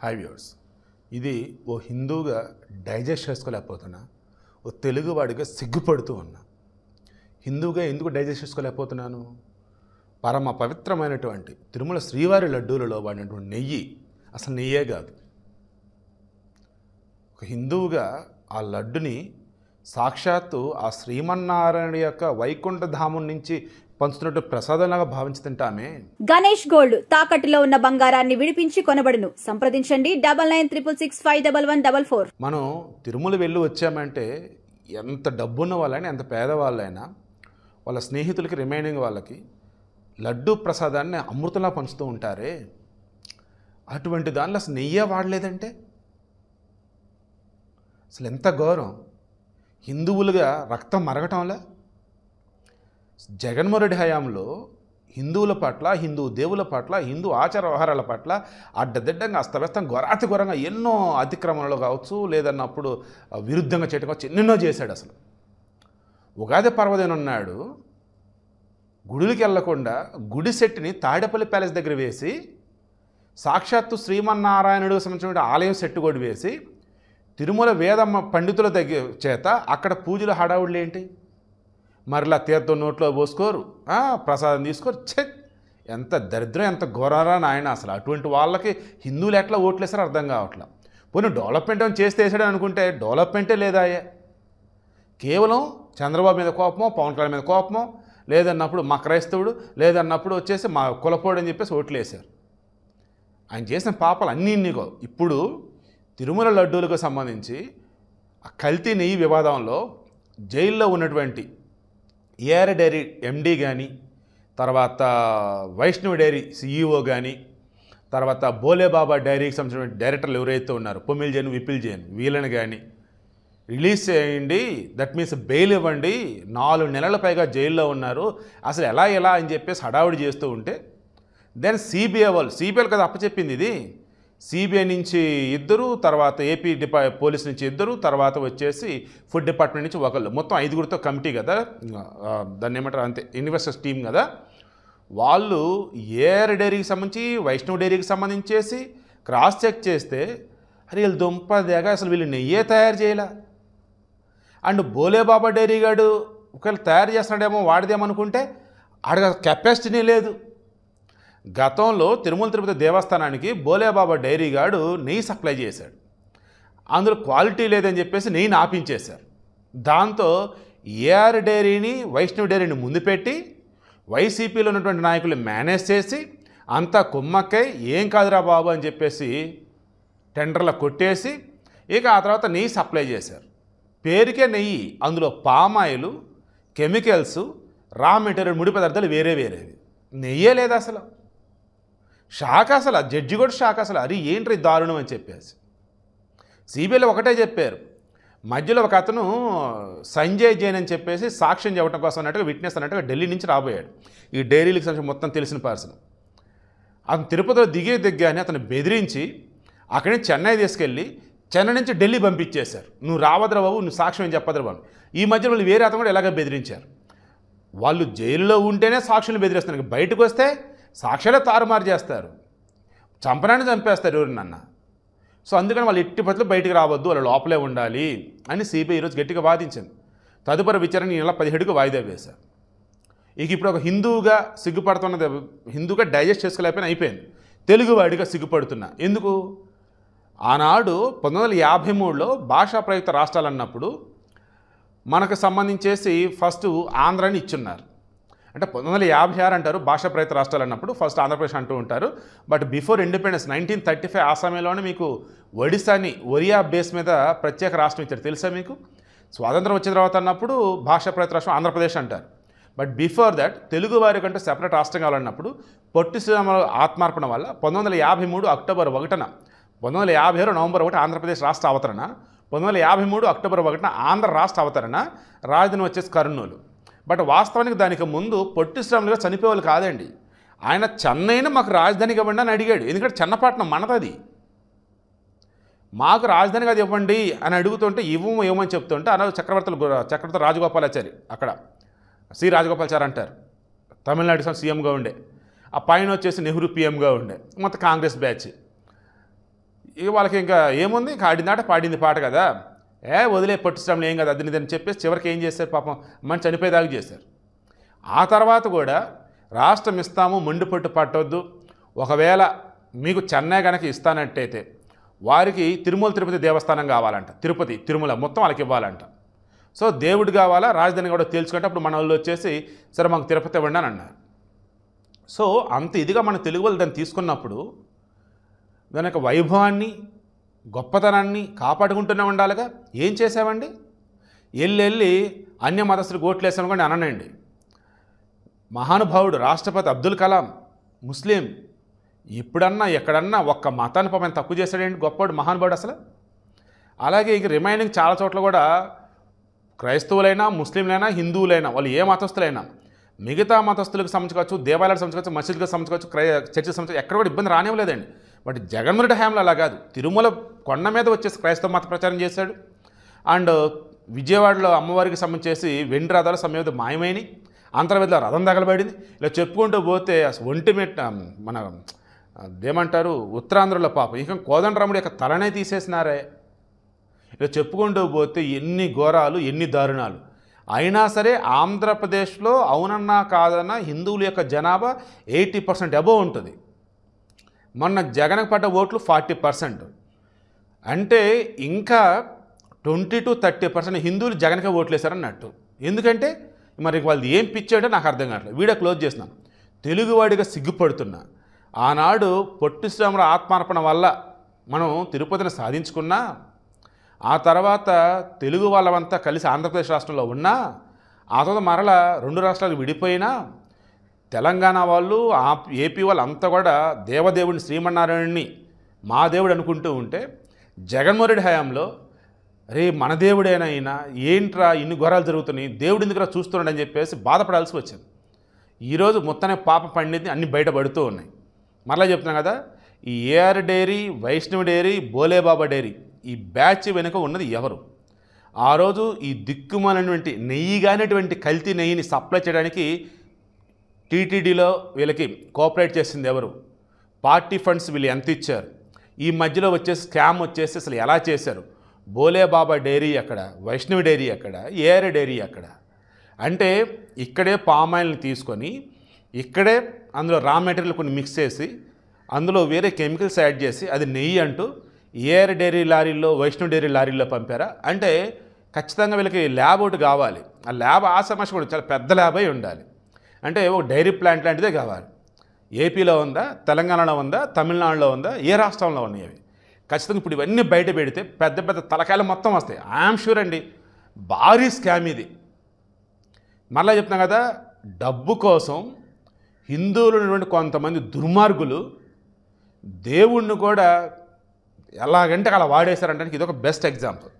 Hi viewers, ఇది ఓ హిందూగా digest చేసుకోలేకపోతున్నా, ఓ తెలుగువాడిగా సిగ్గుపడుతూ ఉన్నా. హిందూగా ఎందుకు డైజెస్ట్ చేసుకోలేకపోతున్నాను? పరమ పవిత్రమైనటువంటి తిరుమల శ్రీవారి లడ్డూలలో వాడినటువంటి నెయ్యి అసలు నెయ్యే కాదు. ఒక హిందువుగా ఆ లడ్డుని సాక్షాత్తు ఆ శ్రీమన్నారాయణ యొక్క వైకుంఠ ధామం నుంచి పంచుతున్నట్టు ప్రసాదంలాగా భావించి తింటామే. గణేష్ గోల్డ్ తాకట్టులో ఉన్న బంగారాన్ని విడిపించి కొనబడును. సంప్రదించండి 9966651144. మనం తిరుమల వెళ్ళి వచ్చామంటే ఎంత డబ్బున్న వాళ్ళైనా ఎంత పేదవాళ్ళైనా వాళ్ళ స్నేహితులకి రిమైనింగ్ వాళ్ళకి లడ్డు ప్రసాదాన్ని అమృతంలా పంచుతూ ఉంటారే. అటువంటి దానిలో అసలు నెయ్యే వాడలేదంటే అసలు ఎంత గౌరవం! హిందువులుగా రక్తం మరగటంలా జగన్మోహన్ రెడ్డి హయాంలో హిందువుల పట్ల, హిందూ దేవుల పట్ల, హిందూ ఆచార వ్యవహారాల పట్ల అడ్డదిడ్డంగా అస్తవ్యస్తం ఘోరాతి ఘోరంగా ఎన్నో అతిక్రమణలు కావచ్చు, లేదన్నప్పుడు విరుద్ధంగా చేయటం కావచ్చు, ఎన్నెన్నో చేశాడు. అసలు ఉగాది పర్వదినం నాడు గుడులకి వెళ్లకుండా గుడి సెట్ని తాడేపల్లి ప్యాలెస్ దగ్గర వేసి సాక్షాత్తు శ్రీమన్నారాయణుడికి సంబంధించిన ఆలయం సెట్టు కూడా వేసి తిరుమల వేదమ్మ పండితుల దగ్గర చేత అక్కడ పూజలు హడావుళ్ళు ఏంటి? మరలా తీర్థం నోట్లో పోసుకోరు, ప్రసాదం తీసుకోరు. ఎంత దరిద్రం, ఎంత ఘోరరా నాయన! అసలు అటువంటి వాళ్ళకి హిందువులు ఎట్లా ఓట్లేసారో అర్థం కావట్లా. పోనీ డెవలప్మెంట్ ఏమైనా చేస్తే వేసాడని అనుకుంటే డెవలప్మెంటే లేదాయే. కేవలం చంద్రబాబు మీద కోపమో, పవన్ కళ్యాణ్ మీద కోపమో, లేదన్నప్పుడు మా క్రైస్తవుడు, లేదన్నప్పుడు వచ్చేసి మా కులపోడు అని చెప్పేసి ఓట్లు వేశారు. ఆయన చేసిన పాపాలు అన్నీ ఇప్పుడు తిరుమల లడ్డూలకు సంబంధించి ఆ కల్తీ నెయ్యి వివాదంలో జైల్లో ఉన్నటువంటి ఏఆర్ డైరీ ఎండీ కానీ, తర్వాత వైష్ణవ్ డైరీ సిఈఓ కానీ, తర్వాత బోలేబాబా డైరీకి సంబంధించిన డైరెక్టర్లు ఎవరైతే ఉన్నారో పొమిల్ జైన్, విపిల్ జైన్, వీళ్ళని కానీ రిలీజ్ చేయండి, దట్ మీన్స్ బెయిల్ ఇవ్వండి, 4 నెలల పైగా జైల్లో ఉన్నారు, అసలు ఎలా అని చెప్పేసి హడావుడి చేస్తూ ఉంటే దెన్ సిబిఐ కదా అప్పచెప్పింది. ఇది సిబిఐ నుంచి 2, తర్వాత ఏపీ పోలీస్ నుంచి 2, తర్వాత వచ్చేసి ఫుడ్ డిపార్ట్మెంట్ నుంచి 1, మొత్తం 5గురితో కమిటీ కదా, దాన్ని ఏమంటారు అంతే, ఇన్వెస్టర్స్ టీం కదా. వాళ్ళు ఏఆర్ డైరీకి సంబంధించి, వైష్ణవ్ డైరీకి సంబంధించేసి క్రాస్ చెక్ చేస్తే అరే వీళ్ళు దుంపదేగా అసలు వీళ్ళు నెయ్యే తయారు చేయలే. అండ్ బోలేబాబా డైరీ గాడు ఒకవేళ తయారు చేస్తున్నాడేమో వాడిదేమనుకుంటే ఆడ కెపాసిటీనే లేదు. గతంలో తిరుమల తిరుపతి దేవస్థానానికి బోలేబాబా డైరీ గాడు నెయ్యి సప్లై చేశాడు, అందులో క్వాలిటీ లేదని చెప్పేసి నెయ్యిని ఆపించేశారు. దాంతో ఏఆర్ డైరీని, వైష్ణవ్ డైరీని ముందు పెట్టి వైసీపీలో ఉన్నటువంటి నాయకులు మేనేజ్ చేసి అంతా కుమ్మక్కై ఏం కాదురా బాబు అని చెప్పేసి టెండర్లు కొట్టేసి ఇక ఆ తర్వాత నెయ్యి సప్లై చేశారు. పేరుకే నెయ్యి, అందులో పామాయిలు, కెమికల్స్, రా మెటీరియల్, ముడి పదార్థాలు వేరేవి, నెయ్యే లేదు అసలు. షాక్ అసలు, ఆ జడ్జి కూడా షాక్ అసలు, అరే ఏంటి దారుణం అని చెప్పేసి. సిబిఐలో ఒకటే చెప్పారు, మధ్యలో ఒక అతను సంజయ్ జైన్ అని చెప్పేసి సాక్ష్యం చెప్పడం కోసం అన్నట్టుగా, విట్నెస్ అన్నట్టుగా ఢిల్లీ నుంచి రాబోయాడు. ఈ డైరీలకు సంబంధించి మొత్తం తెలిసిన పర్సన్. అతను తిరుపతిలో దిగ్గానే అతను బెదిరించి అక్కడి నుంచి చెన్నై తీసుకెళ్ళి చెన్నై నుంచి ఢిల్లీ పంపించేశారు. నువ్వు రావద్రా బాబు, నువ్వు సాక్ష్యం ఏం చెప్పద్రా బాబు. ఈ మధ్య వాళ్ళు వేరే అతను కూడా ఎలాగ బెదిరించారు. వాళ్ళు జైల్లో ఉంటేనే సాక్షులు బెదిరిస్తున్నారు, బయటకు వస్తే సాక్ష్యాలే తారుమారు చేస్తారు, చంపనాన్ని చంపేస్తారు ఎవరినన్నా. సో అందుకని వాళ్ళు ఎట్టి పట్ల బయటికి రావద్దు, వాళ్ళు లోపలే ఉండాలి అని సిబిఐ ఈరోజు గట్టిగా వాదించింది. తదుపరి విచారణ ఈ నెల 17కు వాయిదా వేశారు. ఇప్పుడు ఒక హిందువుగా సిగ్గుపడుతున్నది, హిందూగా డైజెస్ట్ చేసుకోలేకపోయినా అయిపోయింది, తెలుగువాడిగా సిగ్గుపడుతున్నా. ఎందుకు? ఆనాడు 1953లో భాషా ప్రయుక్త రాష్ట్రాలు అన్నప్పుడు మనకు సంబంధించేసి ఫస్ట్ ఆంధ్రాని ఇచ్చున్నారు. అంటే 1956 అంటారు భాషా ప్రయుక్త రాష్ట్రాలు అన్నప్పుడు, ఫస్ట్ ఆంధ్రప్రదేశ్ అంటూ ఉంటారు. బట్ బిఫోర్ ఇండిపెండెన్స్ 1935 ఆ సమయంలోనే మీకు ఒరియా బేస్ మీద ప్రత్యేక రాష్ట్రం ఇచ్చారు, తెలుసా మీకు? స్వాతంత్రం వచ్చిన తర్వాత అన్నప్పుడు భాషా ప్రయుక్త రాష్ట్రం ఆంధ్రప్రదేశ్ అంటారు. బట్ బిఫోర్ దట్ తెలుగు వారి కంటే సెపరేట్ రాష్ట్రం కావాలన్నప్పుడు పొట్టి శ్రీరాములు ఆత్మార్పణ వల్ల 1953 అక్టోబర్ 1న, 1956 నవంబర్ 1 ఆంధ్రప్రదేశ్ రాష్ట్ర అవతరణ, 1953 అక్టోబర్ 1న ఆంధ్ర రాష్ట్ర అవతరణ, రాజధాని వచ్చేసి కర్నూలు. బట్ వాస్తవానికి దానికి ముందు పొట్టి శ్రీరాములు గారు చనిపోయేవాళ్ళు కాదండి. ఆయన చెన్నైని మాకు రాజధానిగా ఇవ్వండి అని అడిగాడు. ఎందుకంటే చెన్నపట్నం మనదది, మాకు రాజధానిగా అది ఇవ్వండి అని అడుగుతుంటే ఇవ్వమని చెప్తుంటే అన్న చక్రవర్తి రాజగోపాలాచారి, అక్కడ సి రాజగోపాలాచారి అంటారు, తమిళనాడు సీఎంగా ఉండే, ఆ పైన వచ్చేసి నెహ్రూ పీఎంగా ఉండే, మొత్తం కాంగ్రెస్ బ్యాచ్. ఇక వాళ్ళకి ఇంకా ఏముంది, ఇంకా ఆడిందాట పాడింది పాట కదా, వదిలే పట్టించడంలో ఏం కదా అది అని చెప్పేసి చివరికి ఏం చేశారు పాపం, మన చనిపోయేదాకా చేశారు. ఆ తర్వాత కూడా రాష్ట్రం ఇస్తాము, మొండిపట్టు పట్టొద్దు, ఒకవేళ మీకు చెన్నై కనుక ఇస్తానట్టయితే వారికి తిరుపతి దేవస్థానం కావాలంట, తిరుమల మొత్తం వాళ్ళకి ఇవ్వాలంట. సో దేవుడు కావాలా, రాజధాని కూడా తేల్చుకుంటే అప్పుడు మన వాళ్ళు వచ్చేసి సరే మాకు తిరుపతి ఇవ్వండి అని అన్నారు. సో అంత ఇదిగా మన తెలుగు వాళ్ళు దాన్ని తీసుకున్నప్పుడు దాని యొక్క వైభవాన్ని, గొప్పతనాన్ని కాపాడుకుంటూనే ఉండాలిగా. ఏం చేసామండి? వెళ్ళి అన్య మతస్థులు ఓట్లు వేసాము కూడా అననండి. మహానుభావుడు రాష్ట్రపతి అబ్దుల్ కలాం ముస్లిం, ఇప్పుడన్నా ఎక్కడన్నా ఒక్క మతాన్ని పాపం తక్కువ చేశాడండి, గొప్పవాడు మహానుభావుడు అసలు. అలాగే ఇంక రిమైనింగ్ చాలా చోట్ల కూడా క్రైస్తవులైనా, ముస్లింలైనా, హిందువులైనా, వాళ్ళు ఏ మతస్థులైనా, మిగతా మతస్థులకు సంబంధించవచ్చు, దేవాలయాలకు సంబంధించవచ్చు, మసీదులకు సంబంధించవచ్చు, చర్చికి సంబంధించి ఎక్కడ కూడా ఇబ్బంది రానివ్వలేదండి. బట్ జగన్మోహన్ రెడ్డి హయాంలో అలా కాదు. తిరుమల కొండ మీద వచ్చేసి క్రైస్తవ మత ప్రచారం చేశాడు. అండ్ విజయవాడలో అమ్మవారికి సంబంధించేసి వెండి రథాలు సమయంలో మాయమైనవి, అంతర్వేదిలో రథం తగలబడింది. ఇలా చెప్పుకుంటూ పోతే అసలు ఒంటిమిట్ట మన ఏమంటారు ఉత్తరాంధ్రలో పాపం ఇక కోదండరాముడి యొక్క తలనే తీసేసినారే. ఇలా చెప్పుకుంటూ పోతే ఎన్ని ఘోరాలు, ఎన్ని దారుణాలు. అయినా సరే ఆంధ్రప్రదేశ్లో అవునన్నా కాదన్నా హిందువుల యొక్క జనాభా 80% అబోవ్ ఉంటుంది. మొన్న జగన్కి పడ్డ ఓట్లు 40%. అంటే ఇంకా 20 to 30% హిందువులు జగన్కే ఓట్లు వేశారన్నట్టు. ఎందుకంటే మరి వాళ్ళు ఏం పిచ్చాడో నాకు అర్థం కావట్లేదు. వీడియో క్లోజ్ చేసినాను. తెలుగువాడిగా సిగ్గుపడుతున్నా. ఆనాడు పొట్టి శ్రీరాములు ఆత్మార్పణ వల్ల మనం తిరుపతిని సాధించుకున్నా, ఆ తర్వాత తెలుగు వాళ్ళంతా కలిసి ఆంధ్రప్రదేశ్ రాష్ట్రంలో ఉన్నా, ఆ తర్వాత మరలా 2 రాష్ట్రాలు విడిపోయినా, తెలంగాణ వాళ్ళు ఏపీ వాళ్ళు అంతా కూడా దేవదేవుడిని శ్రీమన్నారాయణుడిని మా దేవుడు అనుకుంటూ ఉంటే, జగన్మోహన్ రెడ్డి హయాంలో రే మన దేవుడేనైనా ఏంట్రా ఇన్ని ఘోరాలు జరుగుతున్నాయి, దేవుడి ఎందుకురా చూస్తున్నాడు అని చెప్పేసి బాధపడాల్సి వచ్చింది. ఈరోజు మొత్తాన్ని పాప పండితే అన్నీ బయటపడుతూ ఉన్నాయి. మరలా చెప్తున్నాం కదా, ఈ AR dairy, Vaishnavi dairy, Bolebaba dairy ఈ బ్యాచ్ వెనుక ఉన్నది ఎవరు? ఆ రోజు ఈ దిక్కుమాలినటువంటి నెయ్యి కానిటువంటి కల్తీ నెయ్యిని సప్లై చేయడానికి టీటీడీలో వీళ్ళకి కోఆపరేట్ చేసింది ఎవరు? పార్టీ ఫండ్స్ వీళ్ళు ఎంత ఇచ్చారు? ఈ మధ్యలో వచ్చేసి స్కామ్ వచ్చేసి అసలు ఎలా చేశారు? బోలేబాబా డైరీ అక్కడ, వైష్ణవి డైరీ అక్కడ, ఏఆర్ డైరీ అక్కడ. అంటే ఇక్కడే పామాయిల్ని తీసుకొని ఇక్కడే అందులో రా మెటీరియల్ కొన్ని మిక్స్ చేసి అందులో వేరే కెమికల్స్ యాడ్ చేసి అది నెయ్యి అంటూ ఏఆర్ డైరీ లారీల్లో, వైష్ణవి డైరీ లారీల్లో పంపారా? అంటే ఖచ్చితంగా వీళ్ళకి ల్యాబ్ ఒకటి కావాలి. ఆ ల్యాబ్ ఆ సమస్య కూడా చాలా పెద్ద ల్యాబ్ అయి ఉండాలి. అంటే ఒక డైరీ ప్లాంట్ లాంటిదే కావాలి. ఏపీలో ఉందా, తెలంగాణలో ఉందా, తమిళనాడులో ఉందా, ఏ రాష్ట్రంలో ఉన్నాయి అవి? ఖచ్చితంగా ఇప్పుడు ఇవన్నీ బయట పెడితే పెద్ద పెద్ద తలకాయలు మొత్తం వస్తాయి. ఐఎమ్ షూర్ అండి, భారీ స్కామ్ ఇది. మరలా చెప్తున్నాం కదా, డబ్బు కోసం హిందువులు ఉన్నటువంటి కొంతమంది దుర్మార్గులు దేవుణ్ణి కూడా ఎలాగంటే అలా వాడేశారంటే ఇదొక బెస్ట్ ఎగ్జాంపుల్.